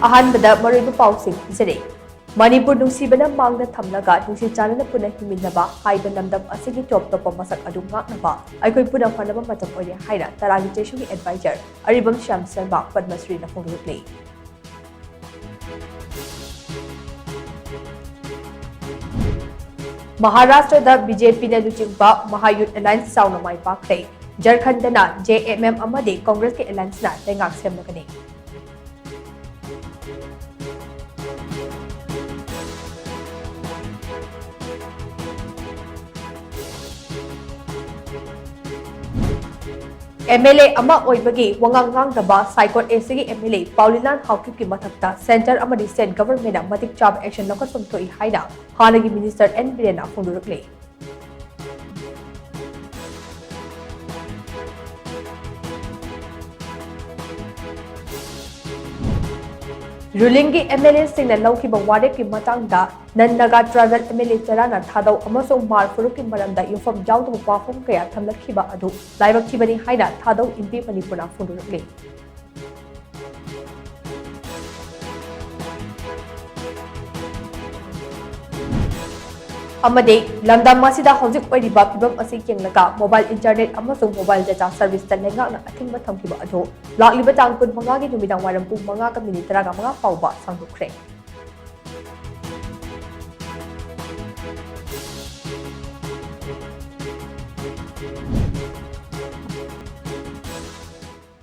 ꯑꯍꯥꯟꯕꯗ ꯃꯔꯨꯑꯣꯏꯕ ꯄꯥꯎꯁꯤꯡ ꯄꯤꯖꯔꯤ ꯃꯅꯤꯄꯨꯔ ꯅꯨꯡꯁꯤꯕꯅ ꯃꯥꯡꯗ ꯊꯝꯂꯒ ꯅꯨꯡꯁꯤ ꯆꯥꯟꯅꯅ ꯄꯨꯟꯅ ꯍꯤꯡꯃꯤꯟꯅꯕ ꯍꯥꯏꯕ ꯂꯝꯗꯝ ꯑꯁꯤꯒꯤ ꯇꯣꯞ ꯇꯣꯞꯄ ꯃꯁꯛ ꯑꯗꯨ ꯉꯥꯛꯅꯕ ꯑꯩꯈꯣꯏ ꯄꯨꯟꯅ ꯍꯣꯠꯅꯕ ꯃꯇꯝ ꯑꯣꯏꯔꯦ ꯍꯥꯏꯅ ꯇꯔꯥꯒꯤ ꯆꯩꯁꯨꯒꯤ ꯑꯦꯗꯚꯥꯏꯖꯔ ꯑꯔꯤꯕꯝ ꯁ꯭ꯌꯥꯝ ꯁꯔꯃ ꯄꯗꯃꯁ꯭ꯔꯤꯅ ꯐꯣꯡꯗꯣꯛꯂꯤ꯫ ꯃꯍꯥꯔꯥꯁꯇ꯭ꯔꯗ ꯕꯤꯖꯦꯄꯤꯅ ꯂꯨꯆꯤꯡꯕ ꯃꯍꯥꯌꯨꯠ ꯑꯦꯂꯥꯏꯟꯁ ꯆꯥꯎꯅ ꯃꯥꯏ ꯄꯥꯛꯈ꯭ꯔꯦ꯫ ꯖꯔꯈꯟꯗꯅ JMM ꯑꯃꯗꯤ ꯀꯪꯒ꯭ꯔꯦꯁꯀꯤ ꯑꯦꯂꯥꯏꯟꯁꯅ ꯂꯩꯉꯥꯛ ꯁꯦꯝꯂꯒꯅꯤ꯫ MLA ꯑꯃ ꯑꯣꯏꯕꯒꯤ ꯋꯥꯉꯥꯡ ꯉꯥꯡꯗꯕ ꯁꯥꯏꯀꯣꯠ ꯑꯦꯁꯤꯒꯤ MLA ꯄꯥꯎꯂꯤꯂꯥꯟ ꯍꯥꯎꯀꯤꯞꯀꯤ ꯃꯊꯛꯇ ꯁꯦꯟꯇꯔ ꯑꯃꯗꯤ ꯁ꯭ꯇꯦꯠ ꯒꯚꯔꯟꯃꯦꯟꯠꯅ ꯃꯇꯤꯛ ꯆꯥꯕ ꯑꯦꯛꯁꯟ ꯂꯧꯈꯠꯐꯝ ꯊꯣꯛꯏ ꯍꯥꯏꯅ ꯍꯥꯟꯅꯒꯤ ꯃꯤꯅꯤꯁꯇꯔ N. ꯕꯤꯔꯦꯟꯅ ꯐꯣꯡꯗꯣꯛꯂꯤ꯫ ꯔꯨꯂꯤꯡꯒꯤ MLAꯁꯤꯡꯅ ꯂꯧꯈꯤꯕ ꯋꯥꯔꯦꯞꯀꯤ ꯃꯇꯥꯡꯗ ꯅꯟ-ꯅꯥꯒꯥ ꯇ꯭ꯔꯥꯏꯕꯦꯜ MLA ꯇꯔꯥꯅ ꯊꯥꯗꯧ ꯑꯃꯁꯨꯡ ꯃꯥꯔ ꯐꯨꯔꯨꯞꯀꯤ ꯃꯔꯝꯗ ꯌꯨꯝꯐꯝ ꯌꯥꯎꯗꯕ ꯋꯥꯐꯝ ꯀꯌꯥ ꯊꯝꯂꯛꯈꯤꯕ ꯑꯗꯨ ꯂꯥꯏꯕꯛ ꯊꯤꯕꯅꯤ ꯍꯥꯏꯅ ꯊꯥꯗꯧ MP ꯃꯅꯤꯄꯨꯔꯅ ꯐꯣꯡꯗꯣꯛꯂꯤ꯫ ꯑꯃꯗꯤ ꯂꯝꯗꯝ ꯑꯁꯤꯗ ꯍꯧꯖꯤꯛ ꯑꯣꯏꯔꯤꯕ ꯐꯤꯚꯝ ꯑꯁꯤ ꯌꯦꯡꯂꯒ ꯃꯣꯕꯥꯏꯜ ꯏꯟꯇꯔꯅꯦꯠ ꯑꯃꯁꯨꯡ ꯃꯣꯕꯥꯏꯜ ꯗꯦꯇꯥ ꯁꯔꯚꯤꯁꯇ ꯂꯩꯉꯥꯛꯅ ꯑꯊꯤꯡꯕ ꯊꯝꯈꯤꯕ ꯑꯗꯨ ꯂꯥꯛꯂꯤꯕ ꯇꯥꯡ 25ꯒꯤ ꯅꯨꯃꯤꯗꯥꯡꯋꯥꯏꯔꯝ ꯄꯨꯡ 5:35 ꯐꯥꯎꯕ ꯁꯥꯡꯗꯣꯛꯈ꯭ꯔꯦ꯫